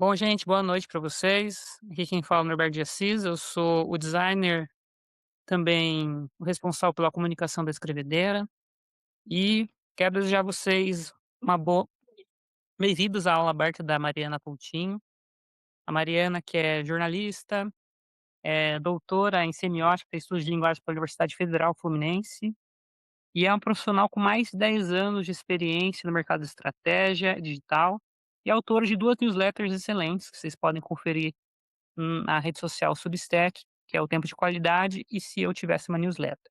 Bom, gente, boa noite para vocês. Aqui quem fala é o Norberto de Assis, eu sou o designer, também o responsável pela comunicação da Escrevedeira e quero desejar a vocês uma boa bem-vindos à aula aberta da Mariana Coutinho. A Mariana, que é jornalista, é doutora em semiótica e estudos de linguagem pela Universidade Federal Fluminense e é um profissional com mais de 10 anos de experiência no mercado de estratégia digital e autora de 2 newsletters excelentes que vocês podem conferir na rede social Substack, que é o Tempo de Qualidade, e Se Eu Tivesse uma Newsletter,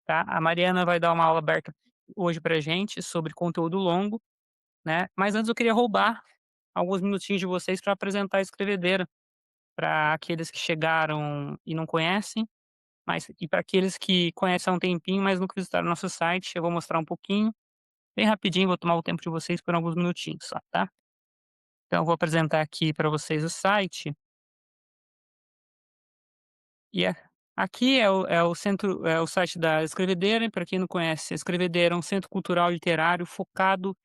tá. A Mariana vai dar uma aula aberta hoje pra gente sobre conteúdo longo, né, mas antes eu queria roubar alguns minutinhos de vocês para apresentar a Escrevedeira, para aqueles que chegaram e não conhecem, mas e para aqueles que conhecem há um tempinho, mas nunca visitaram nosso site, eu vou mostrar um pouquinho, bem rapidinho, vou tomar o tempo de vocês por alguns minutinhos só, tá. Então eu vou apresentar aqui para vocês o site. E aqui é o centro é o site da Escrevedeira, para quem não conhece, a Escrevedeira é um centro cultural literário focado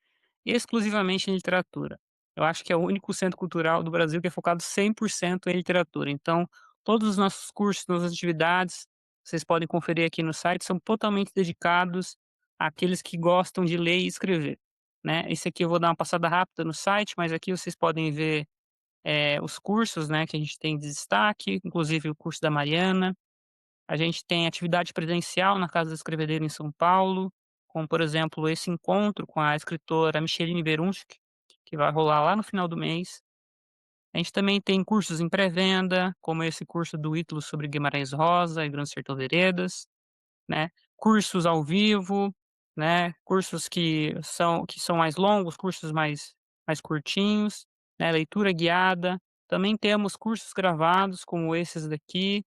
exclusivamente em literatura. Eu acho que é o único centro cultural do Brasil que é focado 100% em literatura. Então, todos os nossos cursos, nossas atividades, vocês podem conferir aqui no site, são totalmente dedicados àqueles que gostam de ler e escrever, né. Esse aqui eu vou dar uma passada rápida no site, mas aqui vocês podem ver, os cursos, né, que a gente tem de destaque, inclusive o curso da Mariana. A gente tem atividade presencial na Casa da Escrevedeira em São Paulo, como, por exemplo, esse encontro com a escritora Micheline Berunski, que vai rolar lá no final do mês. A gente também tem cursos em pré-venda, como esse curso do Ítalo sobre Guimarães Rosa e Grande Sertão Veredas, né, cursos ao vivo, né, cursos que são mais longos, cursos mais curtinhos, né, leitura guiada. Também temos cursos gravados como esses daqui,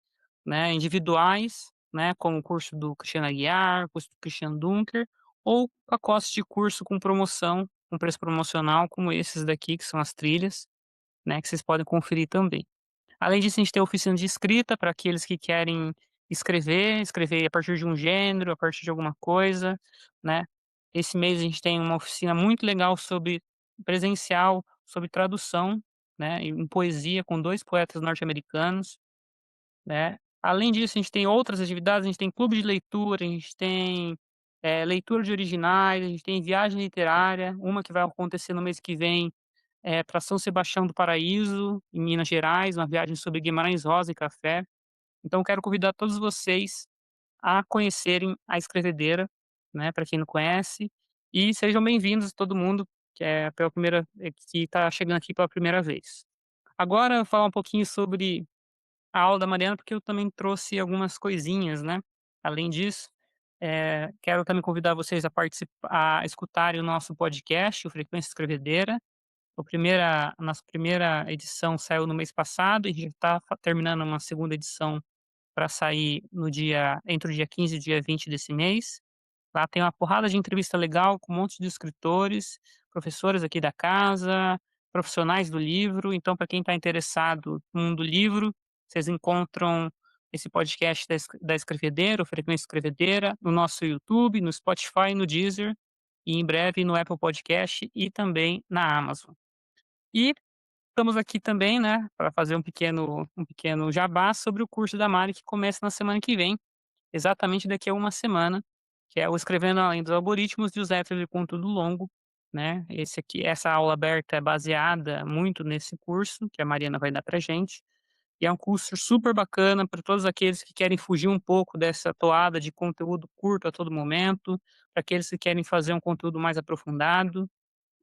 né, individuais, né, como o curso do Cristiano Aguiar, curso do Christian Dunker, ou pacotes de curso com promoção, com preço promocional, como esses daqui, que são as trilhas, né, que vocês podem conferir também. Além disso, a gente tem oficina de escrita para aqueles que querem escrever a partir de um gênero, a partir de alguma coisa, né. Esse mês a gente tem uma oficina muito legal sobre presencial, sobre tradução, né, em poesia com 2 poetas norte-americanos, né. Além disso, a gente tem outras atividades, a gente tem clube de leitura, a gente tem, leitura de originais, a gente tem viagem literária, uma que vai acontecer no mês que vem, para São Sebastião do Paraíso, em Minas Gerais, uma viagem sobre Guimarães Rosa e café. Então quero convidar todos vocês a conhecerem a Escrevedeira, né, para quem não conhece, e sejam bem-vindos todo mundo que é pela primeira que está chegando aqui pela primeira vez. Agora eu vou falar um pouquinho sobre a aula da Mariana, porque eu também trouxe algumas coisinhas, né. Além disso, quero também convidar vocês a escutarem o nosso podcast, o Frequência Escrevedeira. A nossa primeira edição saiu no mês passado e a gente está terminando uma segunda edição para sair no dia entre o dia 15 e o dia 20 desse mês. Lá tem uma porrada de entrevista legal com um monte de escritores, professores aqui da casa, profissionais do livro. Então, para quem está interessado no mundo do livro, vocês encontram esse podcast da Escrevedeira, o Frequência Escrevedeira, no nosso YouTube, no Spotify, no Deezer e em breve no Apple Podcast e também na Amazon. E estamos aqui também, né, para fazer um pequeno jabá sobre o curso da Mari que começa na semana que vem, exatamente daqui a uma semana, que é o Escrevendo Além dos Algoritmos, newsletter de conteúdo longo, né. Essa aula aberta é baseada muito nesse curso que a Mariana vai dar pra gente, e é um curso super bacana para todos aqueles que querem fugir um pouco dessa toada de conteúdo curto a todo momento, para aqueles que querem fazer um conteúdo mais aprofundado.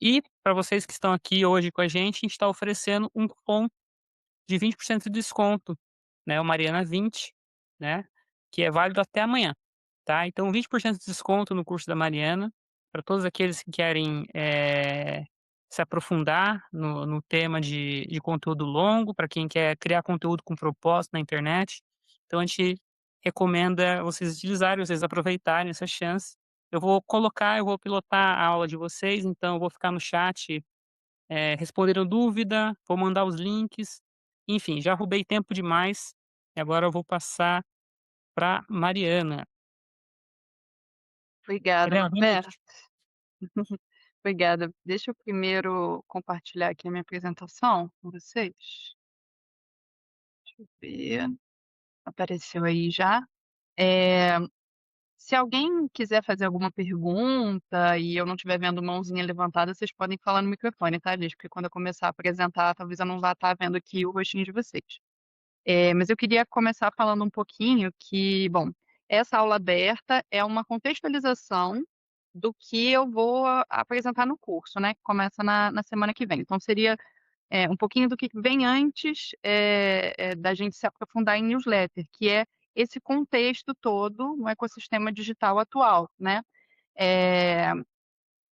E para vocês que estão aqui hoje com a gente está oferecendo um cupom de 20% de desconto, né, o Mariana 20, né, que é válido até amanhã, tá. Então 20% de desconto no curso da Mariana, para todos aqueles que querem, se aprofundar no tema de conteúdo longo, para quem quer criar conteúdo com propósito na internet. Então a gente recomenda vocês utilizarem, vocês aproveitarem essa chance. Eu vou pilotar a aula de vocês, então eu vou ficar no chat respondendo dúvida, vou mandar os links, enfim, já roubei tempo demais, e agora eu vou passar para Obrigada, Mariana, Norberto. Obrigada. Deixa eu primeiro compartilhar aqui a minha apresentação com vocês. Deixa eu ver. Apareceu aí já. Eh, Se alguém quiser fazer alguma pergunta e eu não estiver vendo mãozinha levantada, vocês podem falar no microfone, tá, gente? Porque quando eu começar a apresentar, talvez eu não vá estar vendo aqui o rostinho de vocês. Mas eu queria começar falando um pouquinho que, bom, essa aula aberta é uma contextualização do que eu vou apresentar no curso, né, que começa na semana que vem. Então seria, um pouquinho do que vem antes, da gente se aprofundar em newsletter, que é esse contexto todo no ecossistema digital atual, né. Eh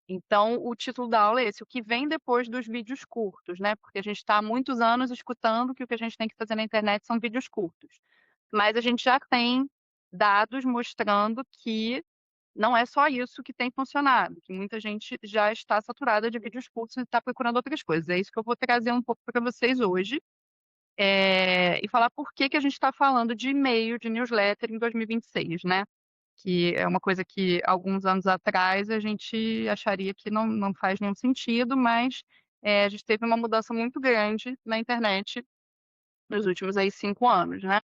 então, o título da aula é esse: "O que vem depois dos vídeos curtos", né, porque a gente está há muitos anos escutando que o que a gente tem que fazer na internet são vídeos curtos. Mas a gente já tem dados mostrando que não é só isso que tem funcionado, que muita gente já está saturada de vídeos curtos e está procurando outras coisas. É isso que eu vou trazer um pouco para vocês hoje, e falar por que que a gente está falando de e-mail, de newsletter em 2026, né. Que é uma coisa que alguns anos atrás a gente acharia que não faz nenhum sentido, mas, a gente teve uma mudança muito grande na internet nos últimos aí 5 anos, né.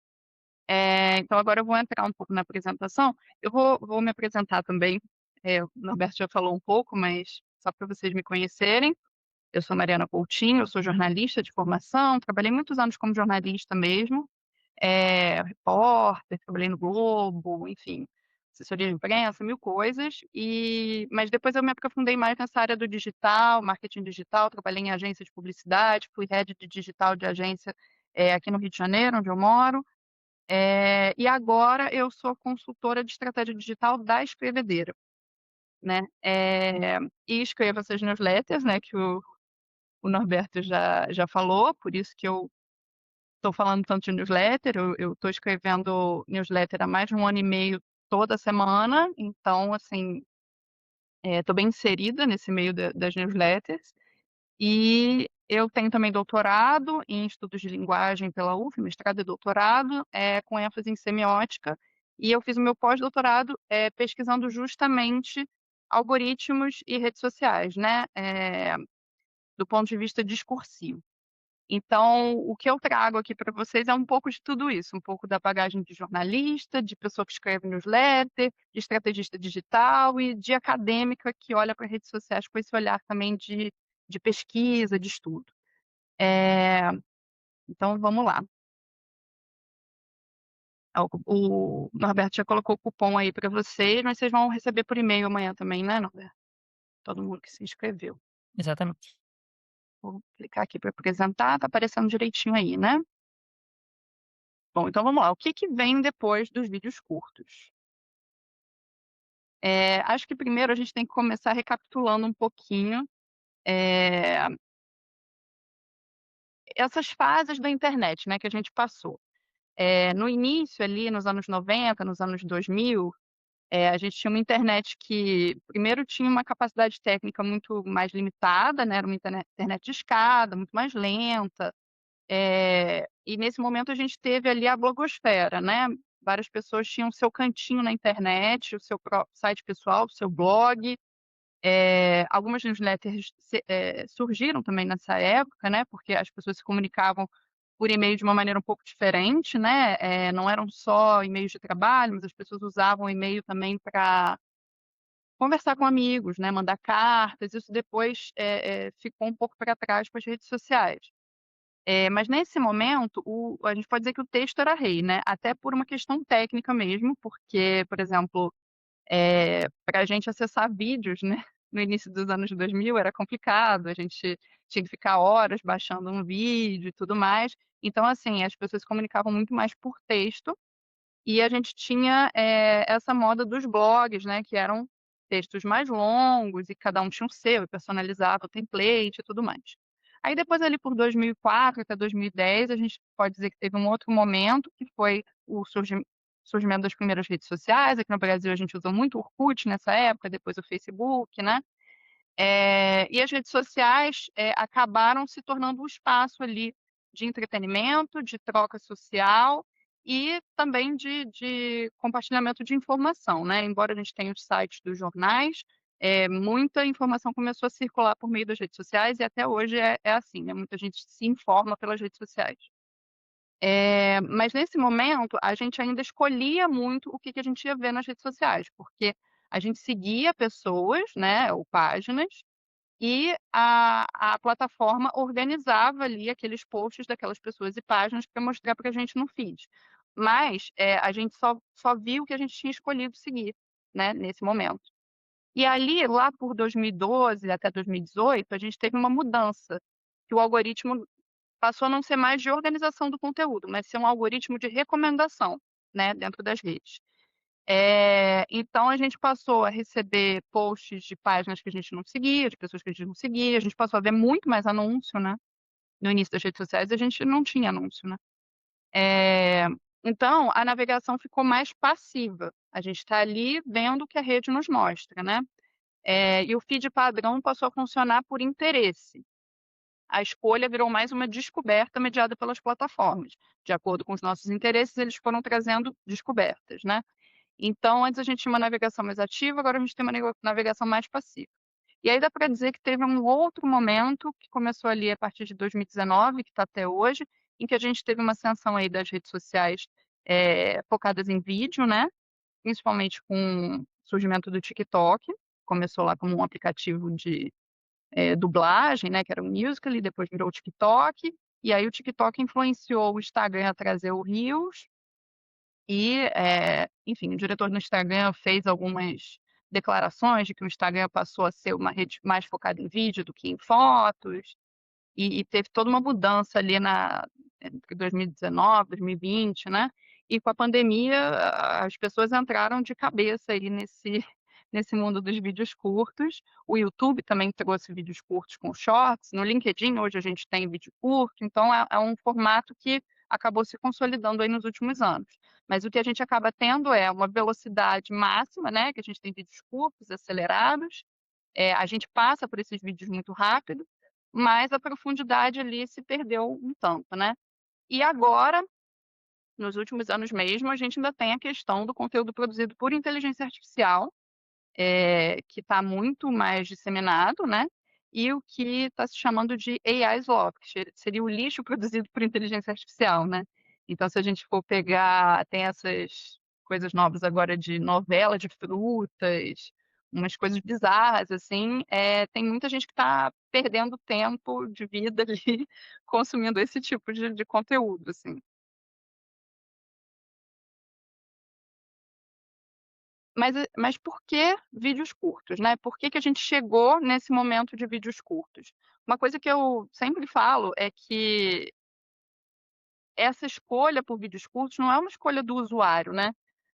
Então agora eu vou entrar um pouco na apresentação. Eu vou me apresentar também, o Norberto já falou um pouco, mas só para vocês me conhecerem. Eu sou Mariana Coutinho, eu sou jornalista de formação, trabalhei muitos anos como jornalista mesmo, repórter, trabalhei no Globo, enfim, assessoria de imprensa, 1000 coisas, mas depois eu me aprofundei mais nessa área do digital, marketing digital, trabalhei em agência de publicidade, fui head de digital de agência, aqui no Rio de Janeiro, onde eu moro, e agora eu sou consultora de estratégia digital da Escrevedeira, né, e escrevo essas newsletters, né, que o Norberto já falou, por isso que eu estou falando tanto de newsletter. Eu estou escrevendo newsletter há mais de 1 ano e meio, toda semana, então, assim, estou bem inserida nesse meio das newsletters. E eu tenho também doutorado em estudos de linguagem pela UF, mestrado e doutorado, com ênfase em semiótica, e eu fiz o meu pós-doutorado, pesquisando justamente algoritmos e redes sociais, né, do ponto de vista discursivo. Então, o que eu trago aqui para vocês é um pouco de tudo isso, um pouco da bagagem de jornalista, de pessoa que escreve newsletter, de estrategista digital e de acadêmica que olha para redes sociais com esse olhar também de pesquisa, de estudo. Eh, então vamos lá. O Norberto já colocou o cupom aí para vocês, mas vocês vão receber por e-mail amanhã também, né, Norberto? Todo mundo que se inscreveu. Exatamente. Vou clicar aqui para apresentar, tá aparecendo direitinho aí, né? Bom, então vamos lá. O que que vem depois dos vídeos curtos? Acho que primeiro a gente tem que começar recapitulando um pouquinho, eh, essas fases da internet, né, que a gente passou. No início ali, nos anos 90, nos anos 2000, a gente tinha uma internet que primeiro tinha uma capacidade técnica muito mais limitada, né, era uma internet de escada, muito mais lenta, e nesse momento a gente teve ali a blogosfera, né, várias pessoas tinham o seu cantinho na internet, o seu próprio site pessoal, o seu blog. Algumas newsletters surgiram também nessa época, né, porque as pessoas se comunicavam por e-mail de uma maneira um pouco diferente, né, não eram só e-mails de trabalho, mas as pessoas usavam o e-mail também para conversar com amigos, né, mandar cartas. Isso depois, ficou um pouco para trás com as redes sociais. Mas nesse momento, a gente pode dizer que o texto era rei, né, até por uma questão técnica mesmo, porque, por exemplo, pra gente acessar vídeos, né, no início dos anos 2000 era complicado, a gente tinha que ficar horas baixando um vídeo e tudo mais. Então, assim, as pessoas se comunicavam muito mais por texto, e a gente tinha, essa moda dos blogs, né, que eram textos mais longos e cada um tinha o seu, e personalizava o template e tudo mais. Aí depois ali por 2004 até 2010, a gente pode dizer que teve um outro momento, que foi o surgimento das primeiras redes sociais. Aqui no Brasil a gente usou muito o Orkut nessa época, depois o Facebook, né. E as redes sociais, acabaram se tornando um espaço ali de entretenimento, de troca social e também de compartilhamento de informação, né. Embora a gente tenha os sites dos jornais, muita informação começou a circular por meio das redes sociais e até hoje é assim, né, muita gente se informa pelas redes sociais. Mas nesse momento, a gente ainda escolhia muito o que que a gente ia ver nas redes sociais, porque a gente seguia pessoas, né, ou páginas, e a plataforma organizava ali aqueles posts daquelas pessoas e páginas para mostrar para a gente no feed. Mas, a gente só viu o que a gente tinha escolhido seguir, né, nesse momento. E ali, lá por 2012 até 2018, a gente teve uma mudança, que o algoritmo passou a não ser mais de organização do conteúdo, mas ser um algoritmo de recomendação, né, dentro das redes. Então a gente passou a receber posts de páginas que a gente não seguia, de pessoas que a gente não seguia, a gente passou a ver muito mais anúncio, né. No início das redes sociais a gente não tinha anúncio, né. Eh, então a navegação ficou mais passiva, a gente está ali vendo o que a rede nos mostra, né. E o feed padrão passou a funcionar por interesse. A escolha virou mais uma descoberta mediada pelas plataformas. De acordo com os nossos interesses, eles foram trazendo descobertas, né. Então antes a gente tinha uma navegação mais ativa, agora a gente tem uma navegação mais passiva. E aí dá para dizer que teve um outro momento, que começou ali a partir de 2019, que está até hoje, em que a gente teve uma ascensão aí das redes sociais, focadas em vídeo, né, principalmente com o surgimento do TikTok, começou lá como um aplicativo de dublagem, né, que era o Musical.ly, depois virou o TikTok, e aí o TikTok influenciou o Instagram a trazer o Reels e, enfim, o diretor do Instagram fez algumas declarações de que o Instagram passou a ser uma rede mais focada em vídeo do que em fotos, e teve toda uma mudança ali entre 2019, 2020, né, e com a pandemia as pessoas entraram de cabeça aí nesse mundo dos vídeos curtos. O YouTube também trouxe vídeos curtos com shorts, no LinkedIn hoje a gente tem vídeo curto, então é um formato que acabou se consolidando aí nos últimos anos. Mas o que a gente acaba tendo é uma velocidade máxima, né, que a gente tem vídeos curtos, acelerados, a gente passa por esses vídeos muito rápido, mas a profundidade ali se perdeu um tanto, né. E agora, nos últimos anos mesmo, a gente ainda tem a questão do conteúdo produzido por inteligência artificial, que está muito mais disseminado, né, e o que está se chamando de AI slop, que seria o lixo produzido por inteligência artificial, né. Então se a gente for pegar tem essas coisas novas agora de novela de frutas, umas coisas bizarras, assim, tem muita gente que está perdendo tempo de vida ali consumindo esse tipo de conteúdo, assim. Mas por que vídeos curtos, né? Por que que a gente chegou nesse momento de vídeos curtos? Uma coisa que eu sempre falo é que essa escolha por vídeos curtos não é uma escolha do usuário, né?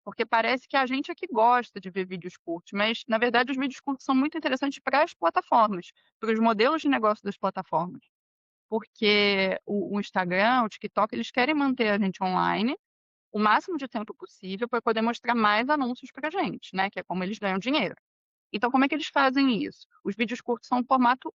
Porque parece que a gente é que gosta de ver vídeos curtos, mas na verdade os vídeos curtos são muito interessantes para as plataformas, para os modelos de negócio das plataformas. Porque o Instagram, o TikTok, eles querem manter a gente online o máximo de tempo possível para poder mostrar mais anúncios pra gente, né, que é como eles ganham dinheiro. Então como é que eles fazem isso? Os vídeos curtos são um formato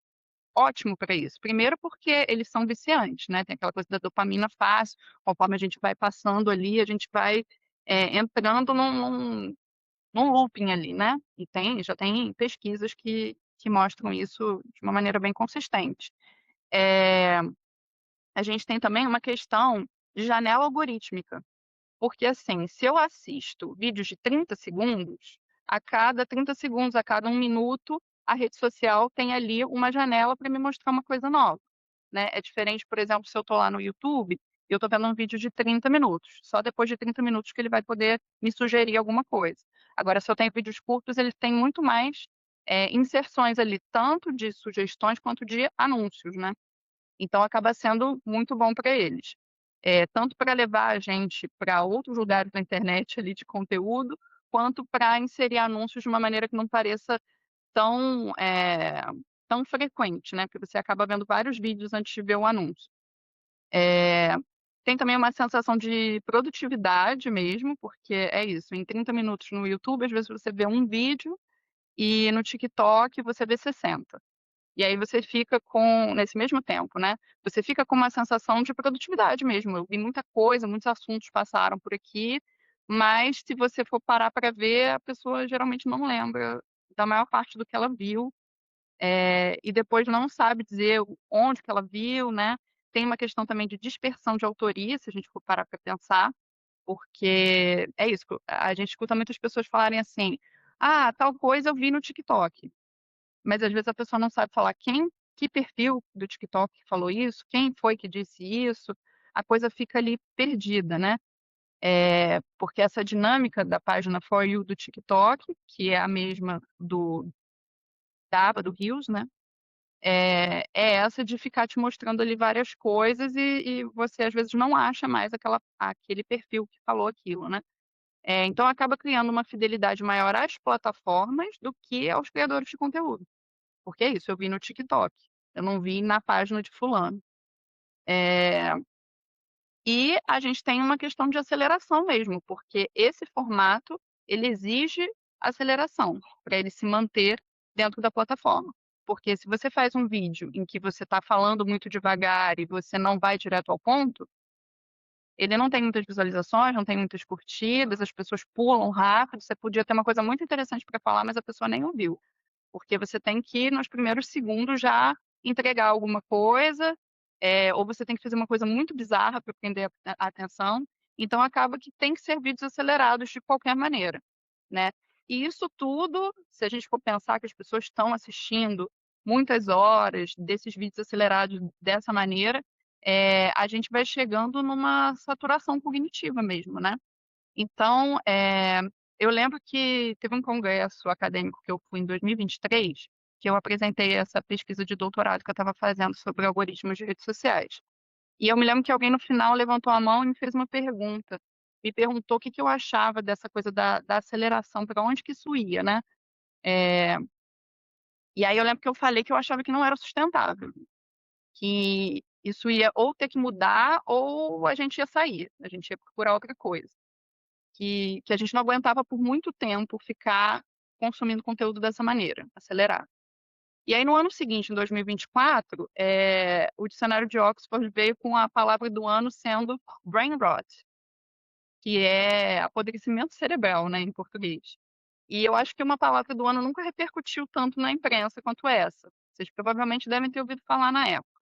ótimo para isso. Primeiro porque eles são viciantes, né, tem aquela coisa da dopamina fácil, conforme a gente vai passando ali, a gente vai, entrando num looping ali, né, e já tem pesquisas que mostram isso de uma maneira bem consistente. Eh, a gente tem também uma questão de janela algorítmica. Porque, assim, se eu assisto vídeos de 30 segundos, a cada 30 segundos, a cada 1 minuto, a rede social tem ali uma janela para me mostrar uma coisa nova, né. É diferente, por exemplo, se eu estou lá no YouTube, e eu estou vendo um vídeo de 30 minutos, só depois de 30 minutos que ele vai poder me sugerir alguma coisa. Agora, se eu tenho vídeos curtos, eles têm muito mais, inserções ali, tanto de sugestões quanto de anúncios, né. Então acaba sendo muito bom para eles. Tanto para levar a gente para outros lugares da internet ali de conteúdo, quanto para inserir anúncios de uma maneira que não pareça tão, tão frequente, né, porque você acaba vendo vários vídeos antes de ver o anúncio. Eh, tem também uma sensação de produtividade mesmo, porque é isso, em 30 minutos no YouTube, às vezes você vê um vídeo, e no TikTok você vê 60. E aí você fica com nesse mesmo tempo, né, você fica com uma sensação de produtividade mesmo, eu vi muita coisa, muitos assuntos passaram por aqui, mas se você for parar para ver, a pessoa geralmente não lembra da maior parte do que ela viu, e depois não sabe dizer onde que ela viu, né. Tem uma questão também de dispersão de autoria, se a gente for parar para pensar, porque é isso, a gente escuta muitas pessoas falarem assim: "Ah, tal coisa eu vi no TikTok", mas às vezes a pessoa não sabe falar que perfil do TikTok que falou isso, quem foi que disse isso, a coisa fica ali perdida, né. Porque essa dinâmica da página For You do TikTok, que é a mesma da aba do Reels, né, é essa de ficar te mostrando ali várias coisas e você às vezes não acha mais aquele perfil que falou aquilo, né. Então acaba criando uma fidelidade maior às plataformas do que aos criadores de conteúdo. Porque é isso, eu vi no TikTok, eu não vi na página de fulano. Eh, e a gente tem uma questão de aceleração mesmo, porque esse formato, ele exige aceleração, para ele se manter dentro da plataforma. Porque se você faz um vídeo em que você está falando muito devagar e você não vai direto ao ponto, ele não tem muitas visualizações, não tem muitas curtidas, as pessoas pulam rápido, você podia ter uma coisa muito interessante para falar, mas a pessoa nem ouviu. Porque você tem que, nos primeiros segundos, já entregar alguma coisa, ou você tem que fazer uma coisa muito bizarra para prender a atenção, então acaba que tem que ser vídeos acelerados de qualquer maneira, né. E isso tudo, se a gente for pensar que as pessoas estão assistindo muitas horas desses vídeos acelerados dessa maneira, a gente vai chegando numa saturação cognitiva mesmo, né. Então, eu lembro que teve um congresso acadêmico que eu fui em 2023, que eu apresentei essa pesquisa de doutorado que eu estava fazendo sobre algoritmos de redes sociais. E eu me lembro que alguém no final levantou a mão e me fez uma pergunta. Me perguntou o que que eu achava dessa coisa da aceleração, para onde que isso ia, né. Eh, e aí eu lembro que eu falei que eu achava que não era sustentável, que isso ia ou ter que mudar ou a gente ia sair, a gente ia procurar outra coisa. Que a gente não aguentava por muito tempo ficar consumindo conteúdo dessa maneira, acelerado. E aí no ano seguinte, em 2024, o dicionário de Oxford veio com a palavra do ano sendo brain rot, que é apodrecimento cerebral, né, em português. E eu acho que uma palavra do ano nunca repercutiu tanto na imprensa quanto essa. Vocês provavelmente devem ter ouvido falar na época.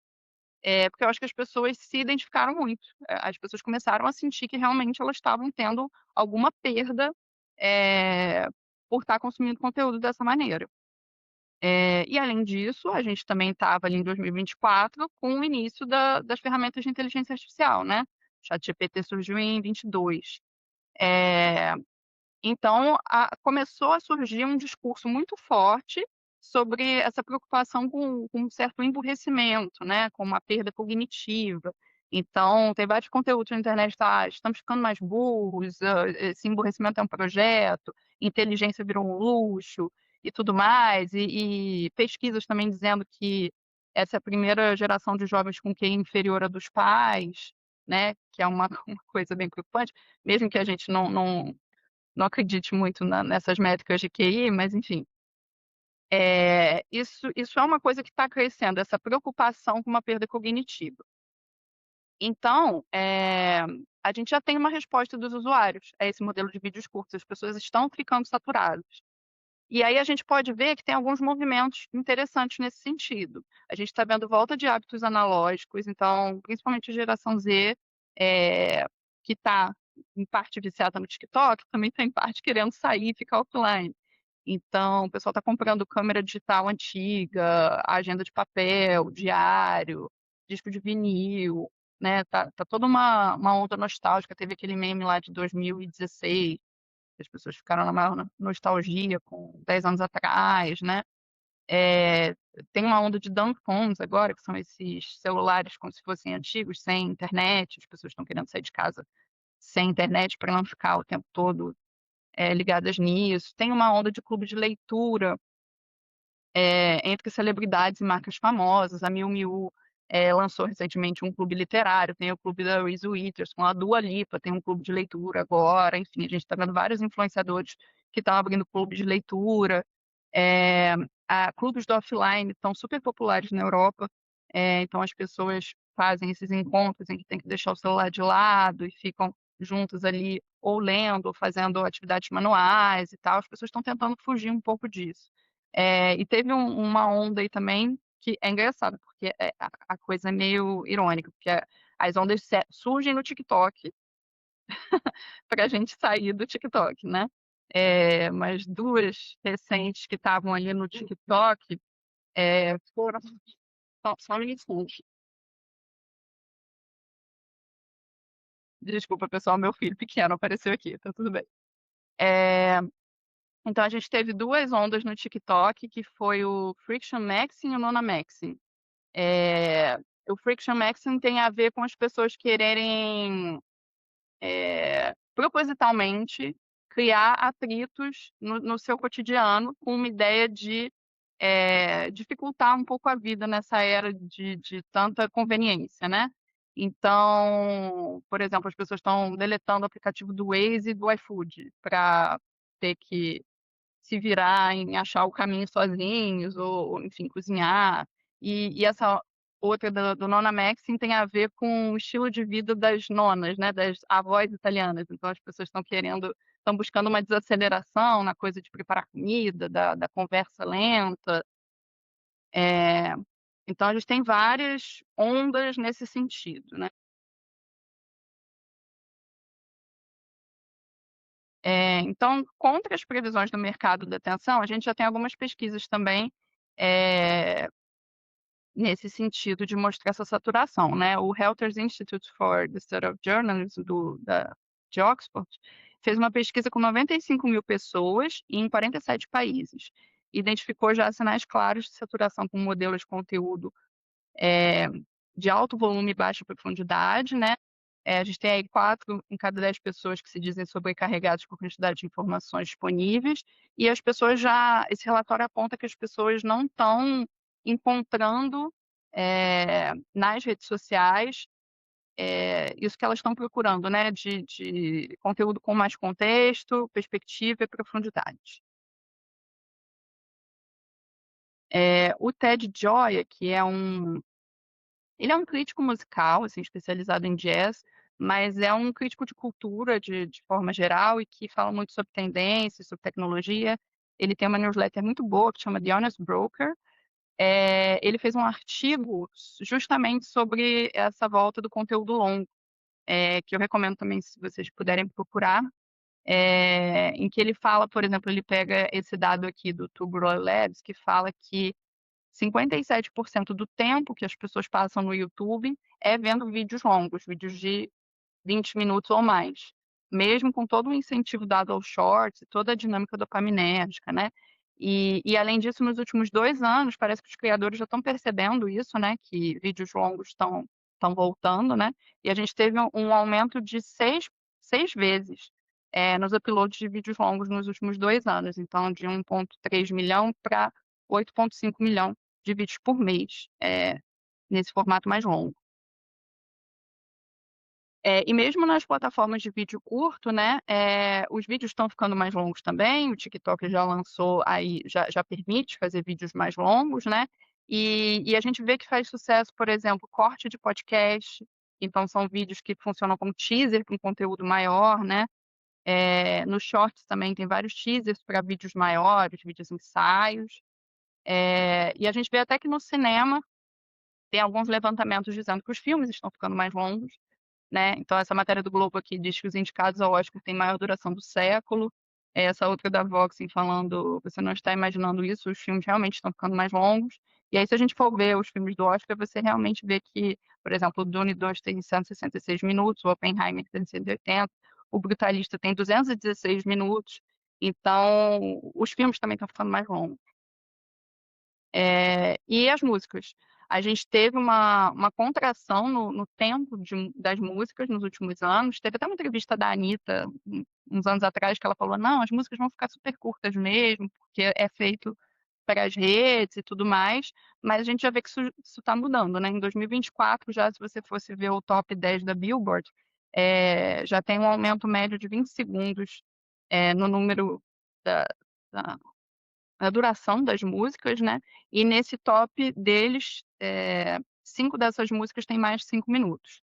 Porque eu acho que as pessoas se identificaram muito. As pessoas começaram a sentir que realmente elas estavam tendo alguma perda, eh, por estar consumindo conteúdo dessa maneira. E além disso, a gente também estava ali em 2024 com o início das ferramentas de inteligência artificial, né. ChatGPT surgiu em 22. Eh então, começou a surgir um discurso muito forte sobre essa preocupação com um certo emburrecimento, né, com uma perda cognitiva. Então, tem vários conteúdos na internet, tá: "Estamos ficando mais burros", "Esse emburrecimento é um projeto", "Inteligência virou um luxo", e tudo mais. E pesquisas também dizendo que essa é a primeira geração de jovens com QI inferior à dos pais, né, que é uma uma coisa bem preocupante, mesmo que a gente não acredite muito nessas métricas de QI, mas enfim. Isso é uma coisa que está crescendo, essa preocupação com uma perda cognitiva. Então, a gente já tem uma resposta dos usuários a esse modelo de vídeos curtos, as pessoas estão ficando saturadas. E aí a gente pode ver que tem alguns movimentos interessantes nesse sentido. A gente está vendo volta de hábitos analógicos, então, principalmente a geração Z, eh, que está em parte viciada no TikTok, também está em parte querendo sair e ficar offline. Então, o pessoal está comprando câmera digital antiga, agenda de papel, diário, disco de vinil, né, tá toda uma onda nostálgica, teve aquele meme lá de 2016, as pessoas ficaram na maior nostalgia com 10 anos atrás, né. Eh, Tem uma onda de dumb phones agora, que são esses celulares como se fossem antigos, sem internet, as pessoas estão querendo sair de casa sem internet para não ficar o tempo todo, ligadas nisso. Tem uma onda de clube de leitura, entre celebridades e marcas famosas. A Miu Miu, lançou recentemente um clube literário, tem o clube da Reese Witherspoon, a Dua Lipa tem um clube de leitura agora, enfim, a gente está vendo vários influenciadores que estão abrindo clube de leitura. Eh, Clubes do offline estão super populares na Europa, então as pessoas fazem esses encontros em que tem que deixar o celular de lado e ficam juntas ali, ou lendo, ou fazendo atividades manuais e tal, as pessoas estão tentando fugir um pouco disso. E teve uma onda aí também que é engraçado, porque, a coisa é meio irônica, porque as ondas surgem no TikTok pra gente sair do TikTok, né. Mas 2 recentes que estavam ali no TikTok, foram só um minutinho. Desculpa pessoal, meu filho pequeno apareceu aqui, tá tudo bem. Eh, então a gente teve 2 ondas no TikTok, que foi o Friction Maxing e o Nona Maxing. Eh, o Friction Maxing tem a ver com as pessoas quererem, propositalmente criar atritos no seu cotidiano, com uma ideia de, dificultar um pouco a vida nessa era de tanta conveniência, né. Então, por exemplo, as pessoas estão deletando o aplicativo do Waze e do iFood, para ter que se virar em achar o caminho sozinhos ou, enfim, cozinhar. E essa outra do Nona Maxim tem a ver com o estilo de vida das nonas, né, das avós italianas. Então as pessoas estão buscando uma desaceleração na coisa de preparar comida, da conversa lenta. Eh, então a gente tem várias ondas nesse sentido, né. Então, contra as previsões do mercado da atenção, a gente já tem algumas pesquisas também, eh nesse sentido de mostrar essa saturação, né. O Reuters Institute for the Study of Journalism de Oxford fez uma pesquisa com 95.000 pessoas em 47 países. Identificou já sinais claros de saturação com modelos de conteúdo, eh, de alto volume e baixa profundidade, né. A gente tem aí 4 em cada 10 pessoas que se dizem sobrecarregadas com a quantidade de informações disponíveis, e as pessoas já esse relatório aponta que as pessoas não estão encontrando, nas redes sociais, isso que elas estão procurando, né, de conteúdo com mais contexto, perspectiva e profundidade. O Ted Gioia, que é um ele é um crítico musical, assim, especializado em jazz, mas é um crítico de cultura de forma geral e que fala muito sobre tendências, sobre tecnologia. Ele tem uma newsletter muito boa que chama The Honest Broker. Ele fez um artigo justamente sobre essa volta do conteúdo longo, que eu recomendo também se vocês puderem procurar, em que ele fala, por exemplo, ele pega esse dado aqui do Tubular Labs, que fala que 57% do tempo que as pessoas passam no YouTube é vendo vídeos longos, vídeos de 20 minutos ou mais, mesmo com todo o incentivo dado aos shorts e toda a dinâmica dopaminérgica, né. E além disso, nos últimos 2 anos, parece que os criadores já estão percebendo isso, né, que vídeos longos estão voltando, né, e a gente teve um aumento de seis vezes, nos uploads de vídeos longos nos últimos 2 anos, então de 1,3 milhão para 8,5 milhão de vídeos por mês, nesse formato mais longo. E mesmo nas plataformas de vídeo curto, né, os vídeos estão ficando mais longos também, o TikTok já lançou aí já permite fazer vídeos mais longos, né, e a gente vê que faz sucesso, por exemplo, corte de podcast, então são vídeos que funcionam como teaser com conteúdo maior, né, nos shorts também tem vários teasers para vídeos maiores, vídeos ensaios, e a gente vê até que no cinema tem alguns levantamentos dizendo que os filmes estão ficando mais longos, né, então essa matéria do Globo aqui diz que os indicados ao Oscar têm maior duração do século, essa outra da Vox falando: "Você não está imaginando isso, os filmes realmente estão ficando mais longos". E aí se a gente for ver os filmes do Oscar, você realmente vê que, por exemplo, o Dune 2 tem 166 minutos, o Oppenheimer tem 180, o Brutalista tem 216 minutos, então os filmes também estão ficando mais longos. E as músicas? A gente teve uma contração no tempo das músicas nos últimos anos. Teve até uma entrevista da Anitta, uns anos atrás, que ela falou: "Não, as músicas vão ficar super curtas mesmo, porque é feito para as redes e tudo mais", mas a gente já vê que isso tá mudando, né. Em 2024 já, se você fosse ver o top 10 da Billboard, já tem um aumento médio de 20 segundos, no número da da a duração das músicas, né, e nesse top deles, 5 dessas músicas têm mais de 5 minutos.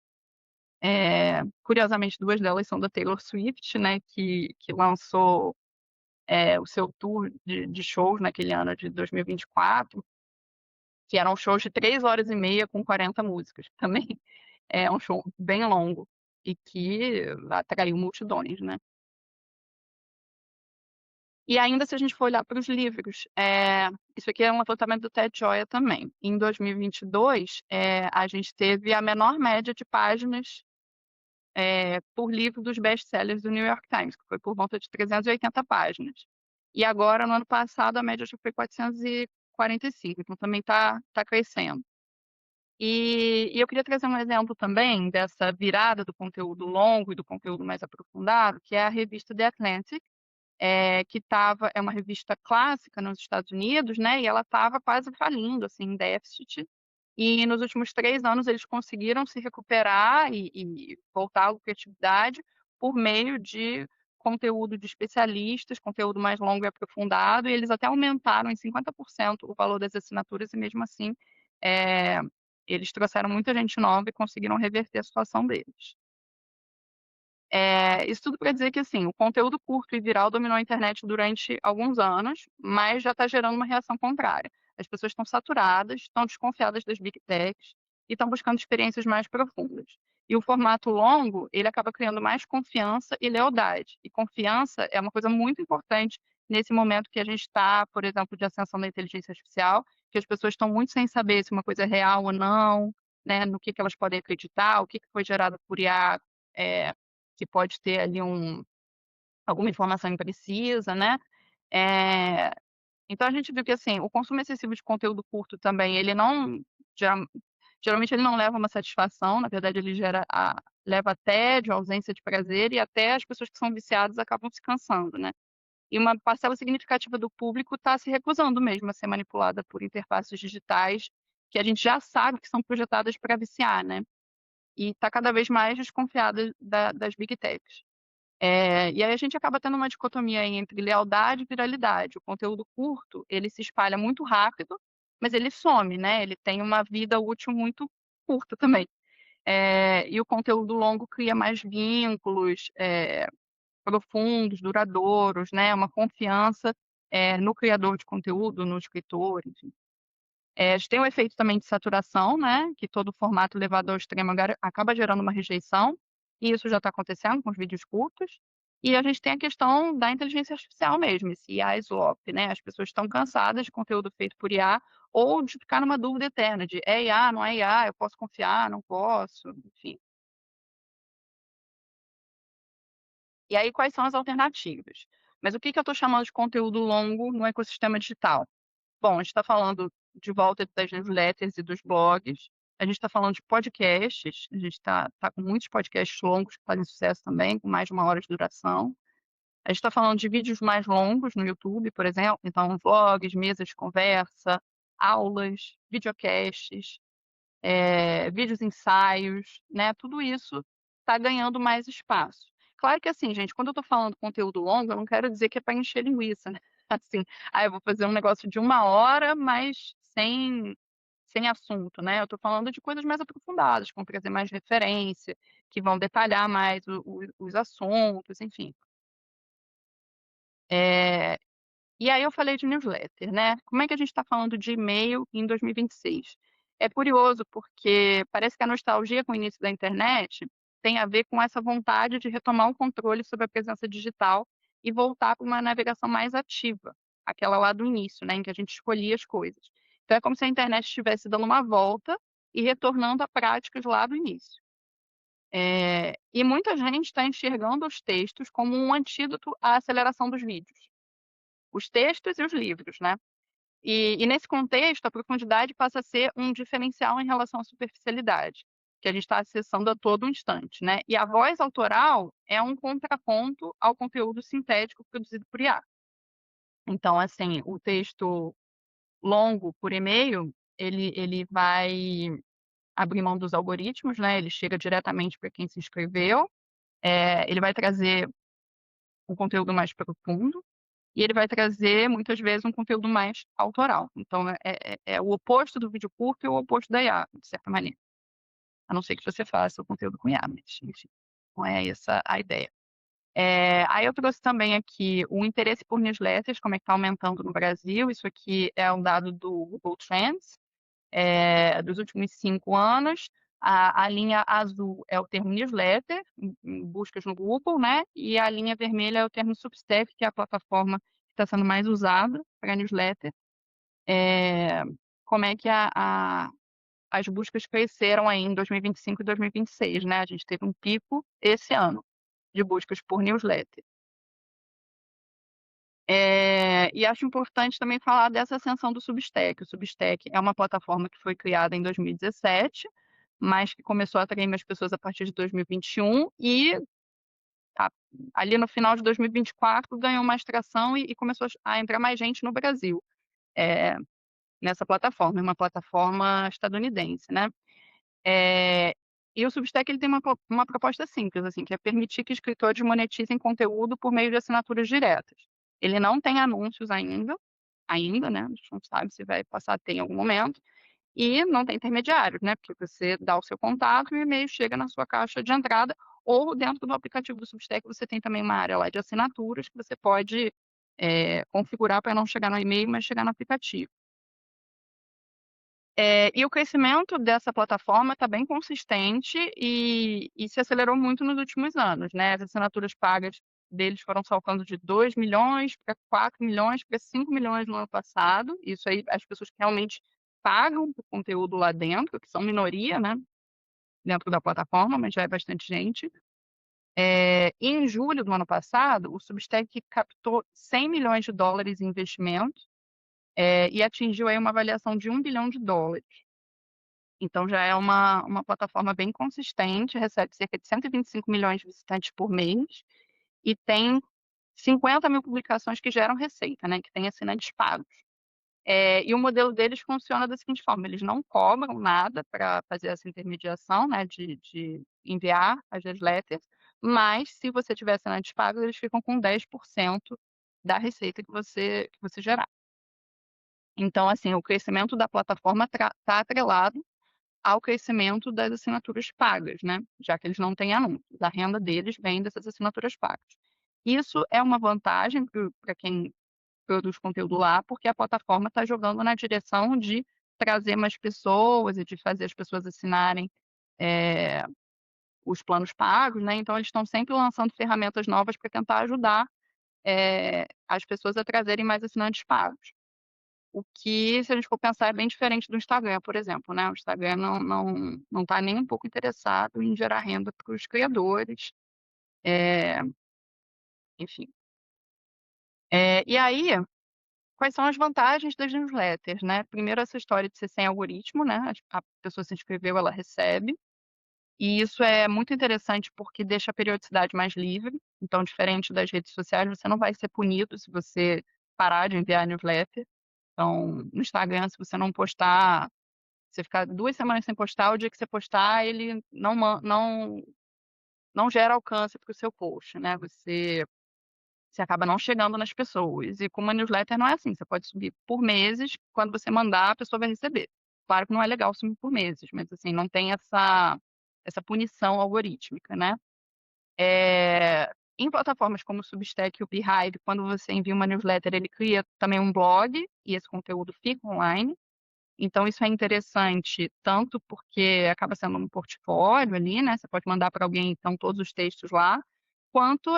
Curiosamente 2 delas são da Taylor Swift, né, que lançou, o seu tour de shows naquele ano de 2024, que eram shows de 3 horas e meia com 40 músicas. Também é um show bem longo e que atraiu multidões, né. E ainda se a gente for olhar para os livros, isso aqui é um levantamento do Ted Gioia também. Em 2022, a gente teve a menor média de páginas, por livro dos best-sellers do New York Times, que foi por volta de 380 páginas. E agora, no ano passado, a média já foi 445, então também está crescendo. E eu queria trazer um exemplo também dessa virada do conteúdo longo e do conteúdo mais aprofundado, que é a revista The Atlantic, que é uma revista clássica nos Estados Unidos, né, e ela estava quase falindo, assim, em déficit, e nos últimos 3 anos eles conseguiram se recuperar e voltar à lucratividade por meio de conteúdo de especialistas, conteúdo mais longo e aprofundado, e eles até aumentaram em 50% o valor das assinaturas e mesmo assim, eh, eles trouxeram muita gente nova e conseguiram reverter a situação deles. Isso tudo para dizer que, assim, o conteúdo curto e viral dominou a internet durante alguns anos, mas já está gerando uma reação contrária. As pessoas estão saturadas, estão desconfiadas das big techs e estão buscando experiências mais profundas. E o formato longo, ele acaba criando mais confiança e lealdade. E confiança é uma coisa muito importante nesse momento que a gente está, por exemplo, de ascensão da inteligência artificial, que as pessoas estão muito sem saber se uma coisa é real ou não, né, no que elas podem acreditar, o que foi gerado por IA, eh, que pode ter ali alguma informação imprecisa, né. Eh, então a gente viu que, assim, o consumo excessivo de conteúdo curto também, ele não gera geralmente ele não leva uma satisfação, na verdade ele leva a tédio, ausência de prazer e até as pessoas que são viciadas acabam se cansando, né. E uma parcela significativa do público está se recusando mesmo a ser manipulada por interfaces digitais que a gente já sabe que são projetadas para viciar, né, e está cada vez mais desconfiada das big techs. E aí a gente acaba tendo uma dicotomia aí entre lealdade e viralidade. O conteúdo curto, ele se espalha muito rápido, mas ele some, né, ele tem uma vida útil muito curta também. E o conteúdo longo cria mais vínculos, profundos, duradouros, né, uma confiança, no criador de conteúdo, no escritor, enfim. A gente tem o efeito também de saturação, né, que todo formato levado ao extremo acaba gerando uma rejeição, e isso já está acontecendo com os vídeos curtos. E a gente tem a questão da inteligência artificial mesmo, esse IA slop, né, as pessoas estão cansadas de conteúdo feito por IA, ou de ficar numa dúvida eterna de: "É IA, não é IA, eu posso confiar, não posso", enfim. E aí quais são as alternativas? Mas o que que eu estou chamando de conteúdo longo no ecossistema digital? Bom, a gente está falando de volta das newsletters e dos blogs, a gente está falando de podcasts, a gente está com muitos podcasts longos que fazem sucesso também, com mais de 1 hora de duração. A gente está falando de vídeos mais longos no YouTube, por exemplo, então vlogs, mesas de conversa, aulas, videocasts, vídeos ensaios, né, tudo isso está ganhando mais espaço. Claro que assim, gente, quando eu estou falando conteúdo longo, eu não quero dizer que é para encher linguiça, né, assim, eu vou fazer um negócio de 1 hora, mas sem assunto, né, eu estou falando de coisas mais aprofundadas, que vão trazer mais referência, que vão detalhar mais os assuntos, enfim. Eh e aí eu falei de newsletter, né. Como é que a gente está falando de e-mail em 2026? É curioso, porque parece que a nostalgia com o início da internet tem a ver com essa vontade de retomar o controle sobre a presença digital e voltar para uma navegação mais ativa, aquela lá do início, né, em que a gente escolhia as coisas. Então é como se a internet estivesse dando uma volta e retornando a práticas lá do início. E muita gente está enxergando os textos como um antídoto à aceleração dos vídeos. Os textos e os livros, né. E nesse contexto, a profundidade passa a ser um diferencial em relação à superficialidade, que a gente está acessando a todo instante, né. E a voz autoral é um contraponto ao conteúdo sintético produzido por IA. Então, assim, o texto longo por e-mail, ele vai abrir mão dos algoritmos, né, ele chega diretamente para quem se inscreveu, ele vai trazer um conteúdo mais profundo. E ele vai trazer, muitas vezes, um conteúdo mais autoral. Então é o oposto do vídeo curto e o oposto da IA, de certa maneira. a não ser que você faça o conteúdo com IA, mas enfim, não é essa a ideia. Aí eu trouxe também aqui o interesse por newsletters, como é que está aumentando no Brasil. Isso aqui é um dado do Google Trends, dos últimos 5 anos. A linha azul é o termo newsletter, em buscas no Google, né? E a linha vermelha é o termo Substack, que é a plataforma que está sendo mais usada para newsletter. Como é que as buscas cresceram aí em 2025 e 2026, né? A gente teve um pico esse ano de buscas por newsletter. E acho importante também falar dessa ascensão do Substack. O Substack é uma plataforma que foi criada em 2017, mas que começou a atrair mais pessoas a partir de 2021 e a ali no final de 2024 ganhou mais tração e começou a entrar mais gente no Brasil, eh, nessa plataforma. É uma plataforma estadunidense, né. E o Substack ele tem uma proposta simples, assim, que é permitir que escritores monetizem conteúdo por meio de assinaturas diretas. Ele não tem anúncios ainda, né, a gente não sabe se vai passar a ter em algum momento, e não tem intermediários, né, porque você dá o seu contato e o e-mail chega na sua caixa de entrada, ou dentro do aplicativo do Substack você tem também uma área lá de assinaturas que você pode, configurar para não chegar no e-mail, mas chegar no aplicativo. E o crescimento dessa plataforma está bem consistente e se acelerou muito nos últimos anos, né. As assinaturas pagas deles foram saltando de 2.000.000 para 4.000.000 para 5.000.000 no ano passado. Isso aí, as pessoas que realmente pagam por conteúdo lá dentro, que são minoria, né, dentro da plataforma, mas já é bastante gente. E em julho do ano passado, o Substack captou US$ 100 milhões em investimento, e atingiu aí uma avaliação de US$ 1 bilhão. Então já é uma plataforma bem consistente, recebe cerca de 125 milhões de visitantes por mês e tem 50.000 publicações que geram receita, né, que tem assinantes pagos. E o modelo deles funciona da seguinte forma: eles não cobram nada para fazer essa intermediação, né, de enviar as newsletters, mas se você tiver assinantes pagos, eles ficam com 10% da receita que você gerar. Então, assim, o crescimento da plataforma está atrelado ao crescimento das assinaturas pagas, né, já que eles não têm anúncios, a renda deles vem dessas assinaturas pagas. Isso é uma vantagem para quem produz conteúdo lá, porque a plataforma está jogando na direção de trazer mais pessoas e de fazer as pessoas assinarem, eh, os planos pagos, né, então eles estão sempre lançando ferramentas novas para tentar ajudar, as pessoas a trazerem mais assinantes pagos. O que, se a gente for pensar, é bem diferente do Instagram, por exemplo, né, o Instagram não está nem um pouco interessado em gerar renda para os criadores, eh, enfim. E aí, quais são as vantagens das newsletters, né? Primeiro, essa história de ser sem algoritmo, né, a pessoa se inscreveu, ela recebe, e isso é muito interessante porque deixa a periodicidade mais livre, então diferente das redes sociais, você não vai ser punido se você parar de enviar newsletter. Então, no Instagram, se você não postar, você ficar 2 semanas sem postar, o dia que você postar, ele não gera alcance para o seu post, né, você acaba não chegando nas pessoas. E com uma newsletter não é assim, você pode subir por meses, quando você mandar, a pessoa vai receber. Claro que não é legal subir por meses, mas, assim, não tem essa punição algorítmica, né. Em plataformas como o Substack e o Beehive, quando você envia uma newsletter, ele cria também um blog, e esse conteúdo fica online. Então isso é interessante, tanto porque acaba sendo um portfólio ali, né, você pode mandar para alguém, então, todos os textos lá, quanto,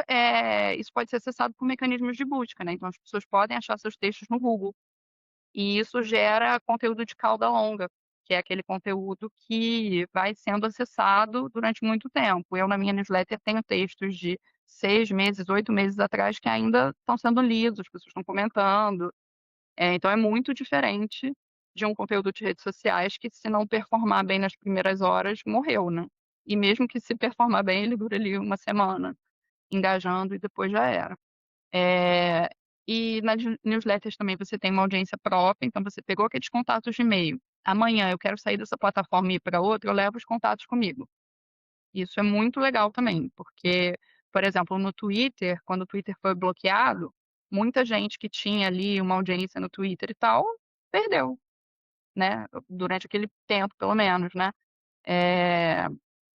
isso pode ser acessado por mecanismos de busca, né, então as pessoas podem achar seus textos no Google. E isso gera conteúdo de cauda longa, que é aquele conteúdo que vai sendo acessado durante muito tempo. Eu, na minha newsletter, tenho textos de 6 meses, 8 meses atrás que ainda estão sendo lidos, as pessoas estão comentando. Então é muito diferente de um conteúdo de redes sociais que, se não performar bem nas primeiras horas, morreu, né. E mesmo que se performar bem, ele dura ali uma semana engajando e depois já era. Eh, e nas newsletters também você tem uma audiência própria, então você pegou aqueles contatos de e-mail, amanhã eu quero sair dessa plataforma e ir para outra, eu levo os contatos comigo. Isso é muito legal também, porque, por exemplo, no Twitter, quando o Twitter foi bloqueado, muita gente que tinha ali uma audiência no Twitter e tal, perdeu, né, durante aquele tempo pelo menos, né. eh,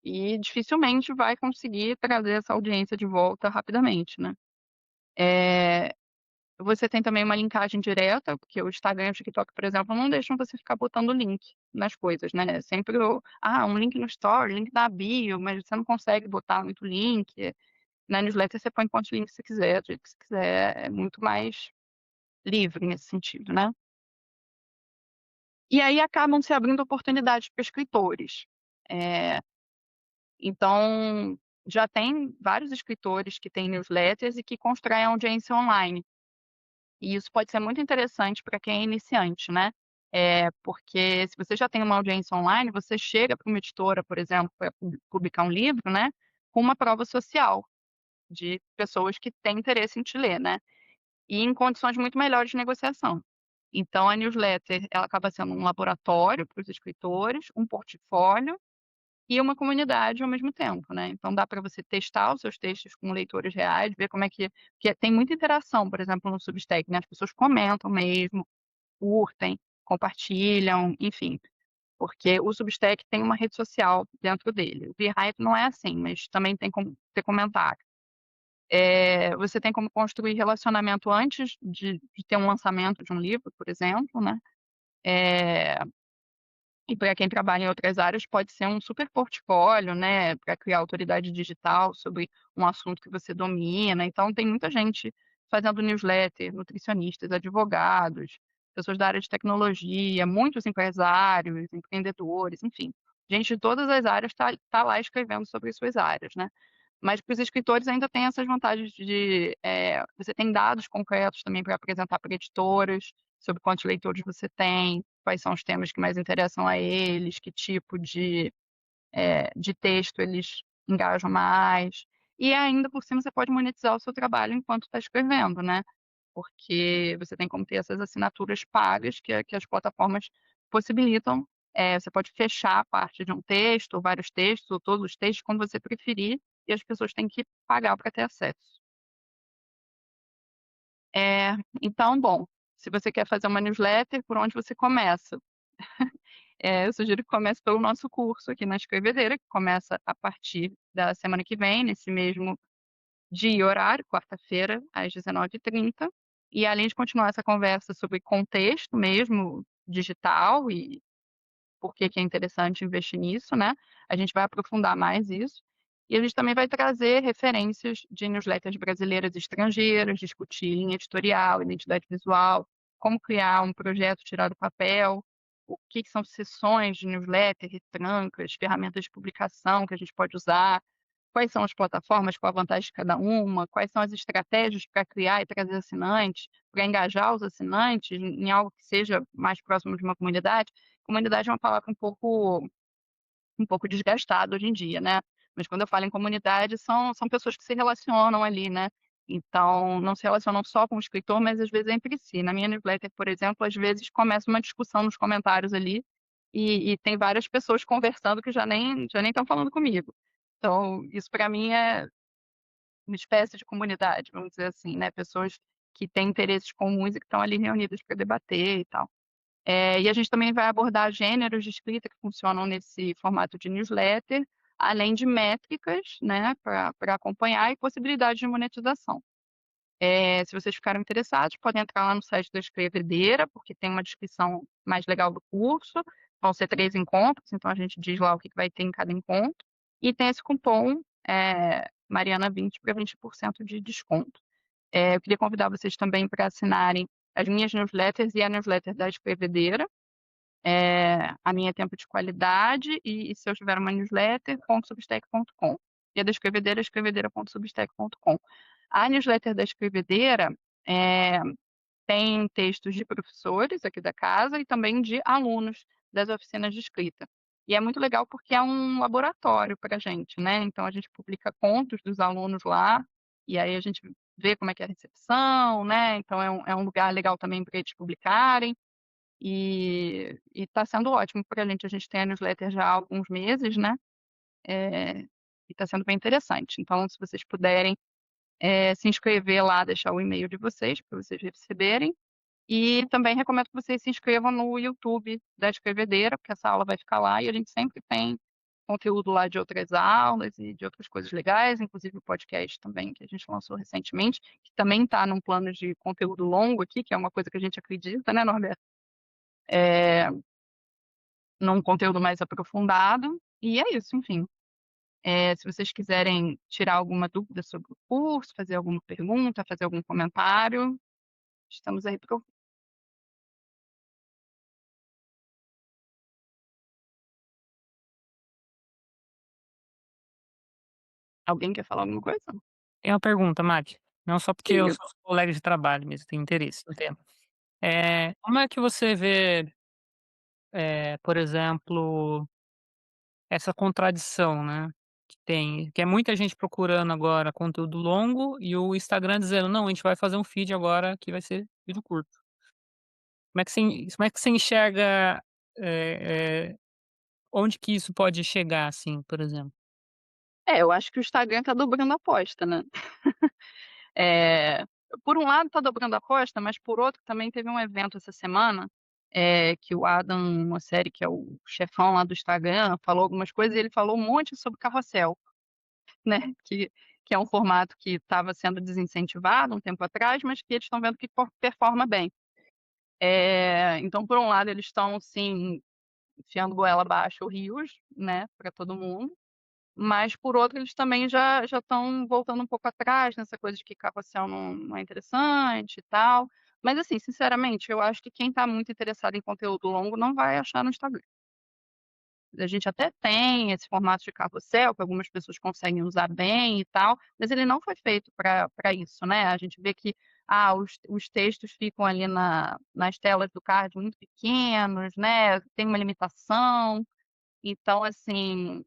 e dificilmente vai conseguir trazer essa audiência de volta rapidamente, né. Eh, Você tem também uma linkagem direta, porque o Instagram e o TikTok, por exemplo, não deixam você ficar botando link nas coisas, né, é sempre um link no story, link na bio, mas você não consegue botar muito link. Na newsletter você põe quantos links você quiser, do jeito que você quiser, é muito mais livre nesse sentido, né. E aí acabam se abrindo oportunidades para escritores. Eh, então, já tem vários escritores que têm newsletters e que constroem audiência online. E isso pode ser muito interessante para quem é iniciante, né. Porque se você já tem uma audiência online, você chega para uma editora, por exemplo, para publicar um livro, né, com uma prova social de pessoas que têm interesse em te ler, né, e em condições muito melhores de negociação. Então a newsletter, ela acaba sendo um laboratório para os escritores, um portfólio e uma comunidade ao mesmo tempo, né. Então dá para você testar os seus textos com leitores reais, ver como é que tem muita interação, por exemplo, no Substack, né, as pessoas comentam mesmo, curtem, compartilham, enfim, porque o Substack tem uma rede social dentro dele. O Beehive não é assim, mas também tem como ter comentário. Você tem como construir relacionamento antes de ter um lançamento de um livro, por exemplo, né. Eh E para quem trabalha em outras áreas pode ser um super portfólio, né, para criar autoridade digital sobre um assunto que você domina. Então tem muita gente fazendo newsletter, nutricionistas, advogados, pessoas da área de tecnologia, muitos empresários, empreendedores, enfim, gente de todas as áreas está lá escrevendo sobre as suas áreas, né. Mas para os escritores ainda tem essas vantagens você tem dados concretos também para apresentar para editoras, sobre quantos leitores você tem, quais são os temas que mais interessam a eles, que tipo de texto eles engajam mais. E ainda por cima você pode monetizar o seu trabalho enquanto está escrevendo, né, porque você tem como ter essas assinaturas pagas que as plataformas possibilitam. Você pode fechar parte de um texto, ou vários textos, ou todos os textos, quando você preferir, e as pessoas têm que pagar para ter acesso. Então, bom, se você quer fazer uma newsletter, por onde você começa? Eu sugiro que comece pelo nosso curso aqui na Escrevedeira, que começa a partir da semana que vem, nesse mesmo dia e horário, quarta-feira, às 19h30. E além de continuar essa conversa sobre contexto mesmo, digital e por que que é interessante investir nisso, né, a gente vai aprofundar mais isso. E a gente também vai trazer referências de newsletters brasileiras e estrangeiras, discutir linha editorial, identidade visual, como criar um projeto, tirar do papel, o que que são sessões de newsletter, retrancas, ferramentas de publicação que a gente pode usar, quais são as plataformas, qual a vantagem de cada uma, quais são as estratégias para criar e trazer assinantes, para engajar os assinantes em algo que seja mais próximo de uma comunidade. Comunidade é uma palavra um pouco desgastada hoje em dia, né, mas quando eu falo em comunidade são pessoas que se relacionam ali, né, então não se relacionam só com o escritor, mas às vezes entre si. Na minha newsletter, por exemplo, às vezes começa uma discussão nos comentários ali, e tem várias pessoas conversando que já nem estão falando comigo. Então isso para mim é uma espécie de comunidade, vamos dizer assim, né, pessoas que têm interesses comuns e que estão ali reunidas para debater e tal. E a gente também vai abordar gêneros de escrita que funcionam nesse formato de newsletter, além de métricas, né, para acompanhar e possibilidades de monetização. Se vocês ficaram interessados, podem entrar lá no site da Escrevedeira, porque tem uma descrição mais legal do curso. Vão ser 3 encontros, então a gente diz lá o que que vai ter em cada encontro. E tem esse cupom, Mariana20 para 20% de desconto. Eu queria convidar vocês também para assinarem as minhas newsletters e a newsletter da Escrevedeira. A minha é Tempo de Qualidade e se eu tiver uma newsletter, .substack.com. E a da Escrevedeira, escrevedeira.substack.com. A newsletter da Escrevedeira, eh, tem textos de professores aqui da casa e também de alunos das oficinas de escrita. E é muito legal porque é um laboratório para a gente, né, então a gente publica contos dos alunos lá, e aí a gente vê como é que é a recepção, né, então é um lugar legal também para eles publicarem. E está sendo ótimo pra gente. A gente tem a newsletter já há alguns meses, né, eh, e está sendo bem interessante. Então, se vocês puderem, se inscrever lá, deixar o e-mail de vocês para vocês receberem. E também recomendo que vocês se inscrevam no YouTube da Escrevedeira, porque essa aula vai ficar lá e a gente sempre tem conteúdo lá de outras aulas e de outras coisas legais, inclusive o podcast também que a gente lançou recentemente, que também está num plano de conteúdo longo aqui, que é uma coisa que a gente acredita, né, Norberto? Num conteúdo mais aprofundado, e é isso, enfim. Se vocês quiserem tirar alguma dúvida sobre o curso, fazer alguma pergunta, fazer algum comentário, estamos aí para alguém quer falar alguma coisa? Tem uma pergunta, Mati, não só porque eu Diga. sou seu colega de trabalho, mas eu tenho interesse no tema. Como é que você vê, por exemplo, essa contradição, né, que é muita gente procurando agora conteúdo longo e o Instagram dizendo: "Não, a gente vai fazer um feed agora que vai ser vídeo curto". Como é que você enxerga, eh eh, onde que isso pode chegar, assim, por exemplo? Eu acho que o Instagram tá dobrando a aposta, né. Eh, por um lado tá dobrando a aposta, mas por outro também teve um evento essa semana, que o Adam Mosseri, que é o chefão lá do Instagram, falou algumas coisas e ele falou um monte sobre carrossel, né, que é um formato que estava sendo desincentivado um tempo atrás, mas que eles estão vendo que performa bem. Então por um lado eles estão, sim, enfiando goela abaixo rios, né, para todo mundo. Mas por outro eles também já estão voltando um pouco atrás nessa coisa de que carrossel não é interessante e tal. Mas assim, sinceramente, eu acho que quem está muito interessado em conteúdo longo não vai achar no Instagram. A gente até tem esse formato de carrossel, que algumas pessoas conseguem usar bem e tal, mas ele não foi feito para isso, né. A gente vê que, os textos ficam ali nas telas do card muito pequenos, né, tem uma limitação. Então assim,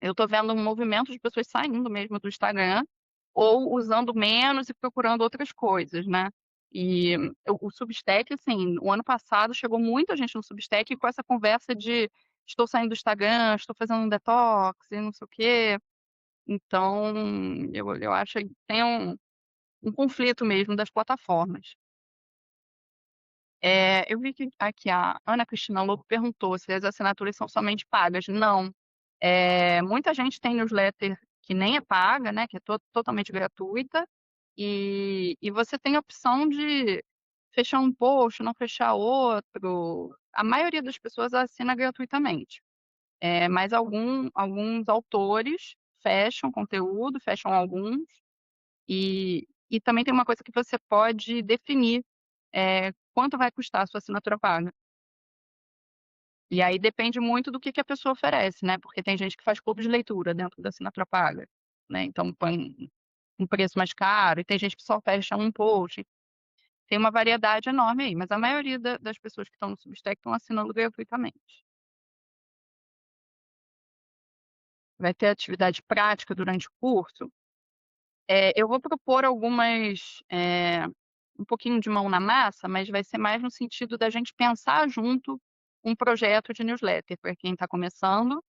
eu tô vendo um movimento de pessoas saindo mesmo do Instagram, ou usando menos e procurando outras coisas, né. E o Substack, assim, o ano passado chegou muita gente no Substack com essa conversa de: "Estou saindo do Instagram, estou fazendo um detox e não sei o quê". Então, eu acho que tem um conflito mesmo das plataformas. Eu vi que aqui a Ana Cristina Lobo perguntou se as assinaturas são somente pagas. Não. Muita gente tem newsletter que nem é paga, né, que é totalmente gratuita, e você tem a opção de fechar um post, não fechar outro. A maioria das pessoas assina gratuitamente, mas alguns autores fecham conteúdo, fecham alguns, e também tem uma coisa que você pode definir, quanto vai custar a sua assinatura paga. E aí depende muito do que a pessoa oferece, né, porque tem gente que faz clube de leitura dentro da assinatura paga, né, então põe um preço mais caro, e tem gente que só fecha um post. Tem uma variedade enorme aí, mas a maioria das pessoas que estão no Substack estão assinando gratuitamente. Vai ter atividade prática durante o curso? Eu vou propor algumas, um pouquinho de mão na massa, mas vai ser mais no sentido da gente pensar junto um projeto de newsletter para quem está começando,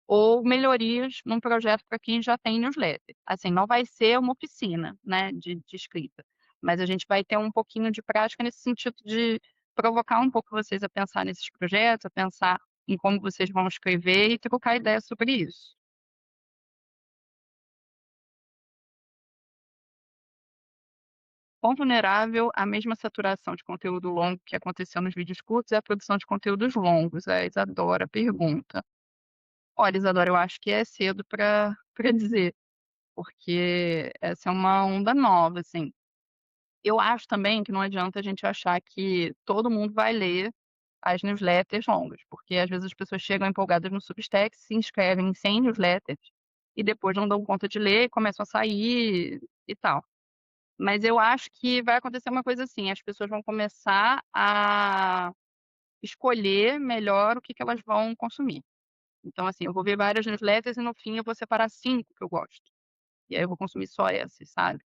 ou melhorias num projeto para quem já tem newsletter. Assim, não vai ser uma oficina, né, de escrita, mas a gente vai ter um pouquinho de prática nesse sentido de provocar um pouco vocês a pensar nesses projetos, a pensar em como vocês vão escrever e trocar ideias sobre isso. Quão vulnerável a mesma saturação de conteúdo longo que aconteceu nos vídeos curtos é a produção de conteúdos longos? A Isadora pergunta. Olha, Isadora, eu acho que é cedo para pra dizer, porque essa é uma onda nova, assim. Eu acho também que não adianta a gente achar que todo mundo vai ler as newsletters longas, porque às vezes as pessoas chegam empolgadas no Substack, se inscrevem em 100 newsletters e depois não dão conta de ler e começam a sair e tal. Mas eu acho que vai acontecer uma coisa assim, as pessoas vão começar a escolher melhor o que que elas vão consumir. Então, assim, eu vou ver várias newsletters e no fim eu vou separar 5 que eu gosto, e aí eu vou consumir só essas, sabe.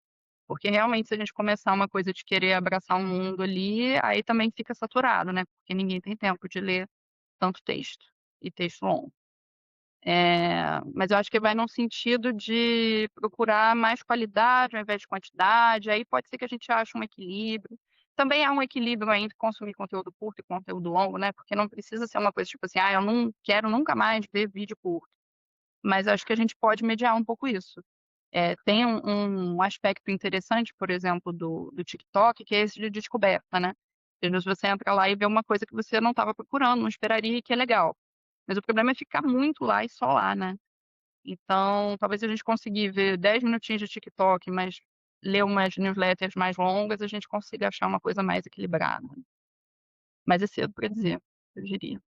Porque realmente se a gente começar uma coisa de querer abraçar um mundo ali, aí também fica saturado, né, porque ninguém tem tempo de ler tanto texto, e texto longo. Mas eu acho que vai num sentido de procurar mais qualidade ao invés de quantidade, aí pode ser que a gente ache um equilíbrio. Também há um equilíbrio aí entre consumir conteúdo curto e conteúdo longo, né, porque não precisa ser uma coisa tipo assim: "Ah, eu não quero nunca mais ver vídeo curto". mas acho que a gente pode mediar um pouco isso. Tem um aspecto interessante, por exemplo, do TikTok, que é esse de descoberta, né. Às vezes você entra lá e vê uma coisa que você não estava procurando, não esperaria e que é legal. Mas o problema é ficar muito lá e só lá, né. Então, talvez se a gente conseguir ver 10 minutinhos de TikTok, mas ler umas newsletters mais longas, a gente consiga achar uma coisa mais equilibrada. Mas é cedo para dizer, eu diria.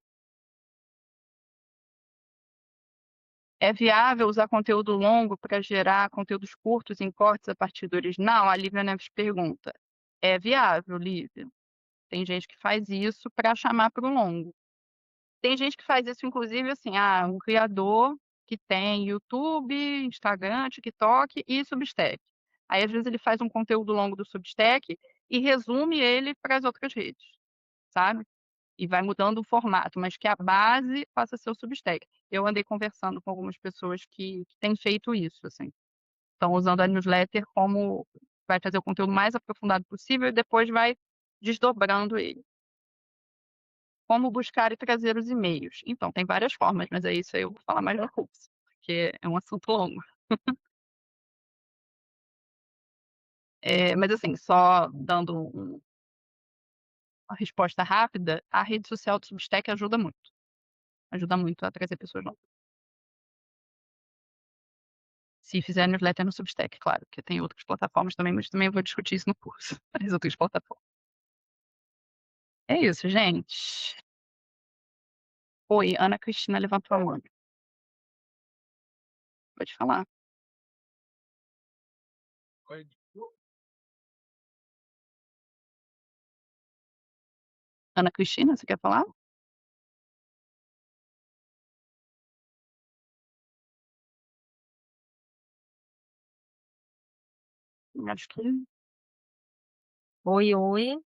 É viável usar conteúdo longo para gerar conteúdos curtos em cortes a partir do original? A Lívia Neves pergunta. É viável, Lívia. Tem gente que faz isso para chamar para o longo. Tem gente que faz isso, inclusive, assim, um criador que tem YouTube, Instagram, TikTok e Substack. Aí, às vezes, ele faz um conteúdo longo do Substack e resume ele para as outras redes, sabe? E vai mudando o formato, mas que a base passa a ser o Substack. Eu andei conversando com algumas pessoas que têm feito isso, assim. Estão usando a newsletter como vai fazer o conteúdo mais aprofundado possível e depois vai desdobrando ele. Como buscar e trazer os e-mails? Então, tem várias formas, mas é isso aí eu vou falar mais no curso, porque é um assunto longo. Mas assim, só dando uma resposta rápida, a rede social do Substack ajuda muito a trazer pessoas novas. Se fizer newsletter no Substack, claro, porque tem outras plataformas também, mas também vou discutir isso no curso, as outras plataformas. É isso, gente. Oi, Ana Cristina levantou a mão. Pode falar. Ana Cristina, você quer falar? Acho que Oi, oi.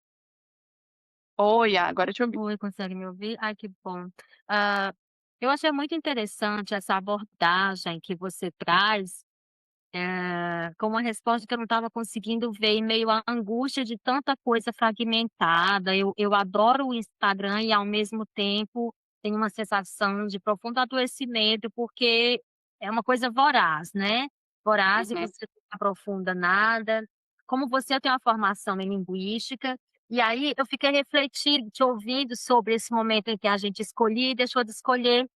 oi, agora eu te ouvi. Oi, consegue me ouvir? Ai, que bom. Ah, eu achei muito interessante essa abordagem que você traz, como uma resposta que eu não estava conseguindo ver em meio à angústia de tanta coisa fragmentada. Eu adoro o Instagram e, ao mesmo tempo, tenho uma sensação de profundo adoecimento, porque é uma coisa voraz, né? Voraz e Uhum. você não aprofunda nada. Como você, eu tenho uma formação em linguística, e aí eu fiquei refletindo, te ouvindo sobre esse momento em que a gente escolhia e deixou de escolher.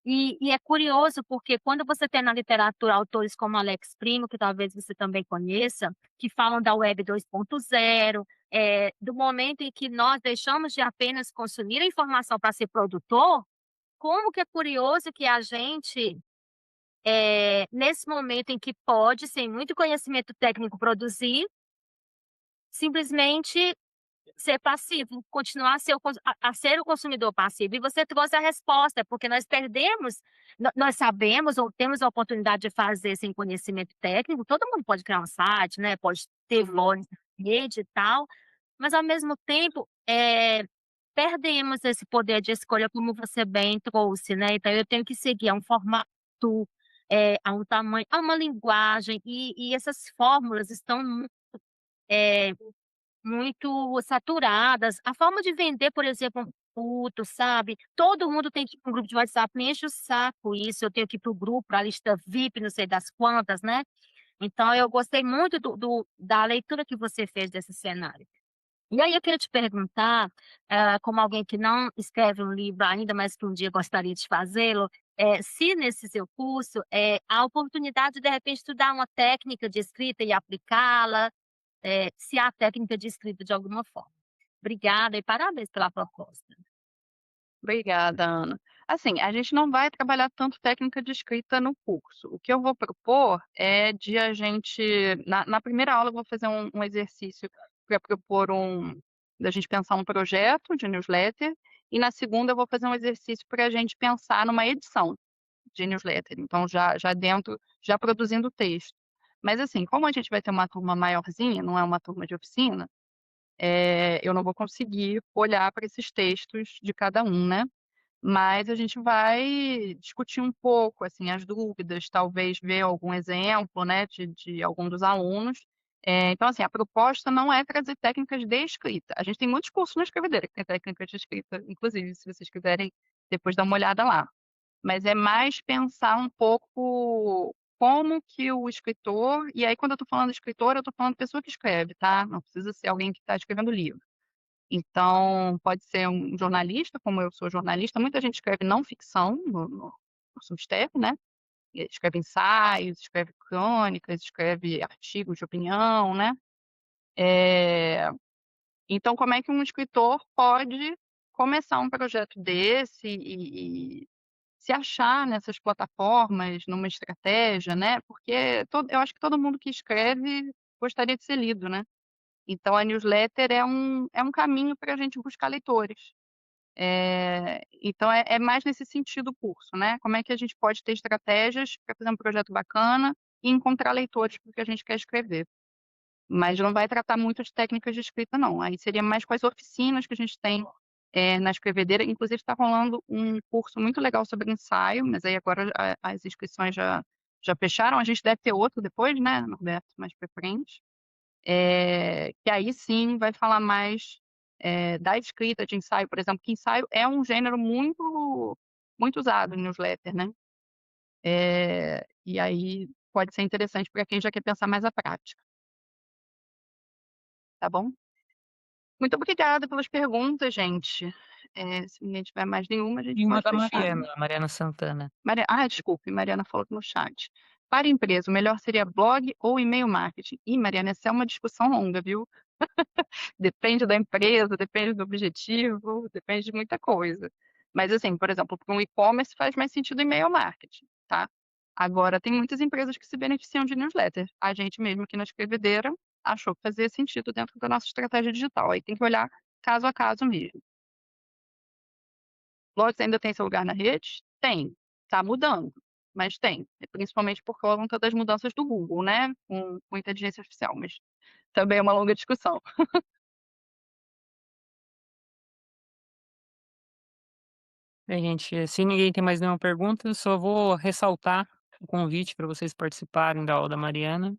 E é curioso, porque quando você tem na literatura autores como Alex Primo, que talvez você também conheça, que falam da web 2.0, do momento em que nós deixamos de apenas consumir a informação para ser produtor, como que é curioso que a gente, nesse momento em que pode, sem muito conhecimento técnico, produzir, simplesmente ser passivo, continuar a ser a ser o consumidor passivo. E você trouxe a resposta, porque nós perdemos, nós sabemos ou temos a oportunidade de fazer sem conhecimento técnico, todo mundo pode criar um site, né, pode ter voz na rede e tal, mas ao mesmo tempo, perdemos esse poder de escolha, como você bem trouxe, né, então eu tenho que seguir a um formato, a um tamanho, a uma linguagem, e essas fórmulas estão eh muito saturadas. A forma de vender, por exemplo, um produto, sabe, todo mundo tem que ir para um grupo de WhatsApp, me enche o saco isso, eu tenho que ir para o grupo, para a lista VIP, não sei das quantas, né. Então eu gostei muito da leitura que você fez desse cenário. E aí eu queria te perguntar, como alguém que não escreve um livro ainda, mas que um dia gostaria de fazê-lo, se nesse seu curso, há oportunidade de repente estudar uma técnica de escrita e aplicá-la, se há técnica de escrita de alguma forma. Obrigada e parabéns pela proposta. Obrigada, Ana. Assim, a gente não vai trabalhar tanto técnica de escrita no curso. O que eu vou propor é de a gente na primeira aula eu vou fazer um exercício para propor da gente pensar um projeto de newsletter, e na segunda eu vou fazer um exercício para a gente pensar numa edição de newsletter, então já produzindo texto. Mas assim, como a gente vai ter uma turma maiorzinha, não é uma turma de oficina, eu não vou conseguir olhar para esses textos de cada um, né. Mas a gente vai discutir um pouco, assim, as dúvidas, talvez ver algum exemplo, né, de algum dos alunos. Então, assim, a proposta não é trazer técnicas de escrita. A gente tem muitos cursos na Escrevedoura que tem técnicas de escrita, inclusive, se vocês quiserem depois dar uma olhada lá. mas é mais pensar um pouco como que o escritor e aí quando eu estou falando escritor, eu estou falando pessoa que escreve, tá, não precisa ser alguém que está escrevendo livro. Então, pode ser um jornalista, como eu sou jornalista, muita gente escreve não ficção no Substack, né, escreve ensaios, escreve crônicas, escreve artigos de opinião, né. Eh, então como é que um escritor pode começar um projeto desse e se achar nessas plataformas, numa estratégia, né, porque eu acho que todo mundo que escreve gostaria de ser lido, né. Então a newsletter é um caminho para a gente buscar leitores. Então é mais nesse sentido o curso, né, como é que a gente pode ter estratégias para fazer um projeto bacana e encontrar leitores para o que a gente quer escrever. Mas não vai tratar muito de técnicas de escrita não, aí seria mais com as oficinas que a gente tem, na escrevedeira, inclusive está rolando um curso muito legal sobre ensaio, mas aí agora as inscrições já fecharam, a gente deve ter outro depois, né, Norberto, mais pra frente. Que aí sim vai falar mais, da escrita de ensaio, por exemplo, que ensaio é um gênero muito usado em newsletter, né. E aí pode ser interessante para quem já quer pensar mais a prática, tá bom? Muito obrigada pelas perguntas, gente. Se ninguém tiver mais nenhuma, a gente E uma pode da fechar. Mariana Santana. Desculpe, Mariana falou aqui no chat. Para empresa, o melhor seria blog ou e-mail marketing? Ih, Mariana, essa é uma discussão longa, viu? Depende da empresa, depende do objetivo, depende de muita coisa. Mas, assim, por exemplo, para um e-commerce faz mais sentido e-mail marketing, tá? Agora, tem muitas empresas que se beneficiam de newsletter. A gente mesmo aqui na Escrevedeira achou que fazia sentido dentro da nossa estratégia digital. Aí tem que olhar caso a caso mesmo. Blogs ainda tem seu lugar na rede? Tem. Tá mudando, mas tem. Principalmente por conta das mudanças do Google, né, com inteligência artificial, mas também é uma longa discussão. Bem, gente, se ninguém tem mais nenhuma pergunta, eu só vou ressaltar o convite para vocês participarem da aula da Mariana,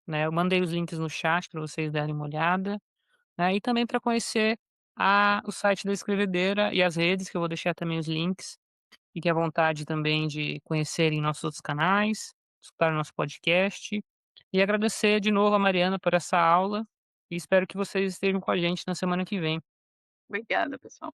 né. Eu mandei os links no chat para vocês darem uma olhada, né, e também para conhecer o site da Escrevedeira e as redes, que eu vou deixar também os links. Fiquem à vontade também de conhecerem nossos outros canais, escutar o nosso podcast e agradecer de novo a Mariana por essa aula e espero que vocês estejam com a gente na semana que vem. Obrigada, pessoal.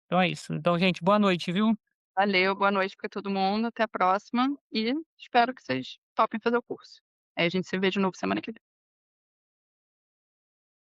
Então é isso. Então, gente, boa noite, viu? Valeu, boa noite para todo mundo, até a próxima e espero que vocês topem fazer o curso. Aí a gente se vê de novo semana que vem.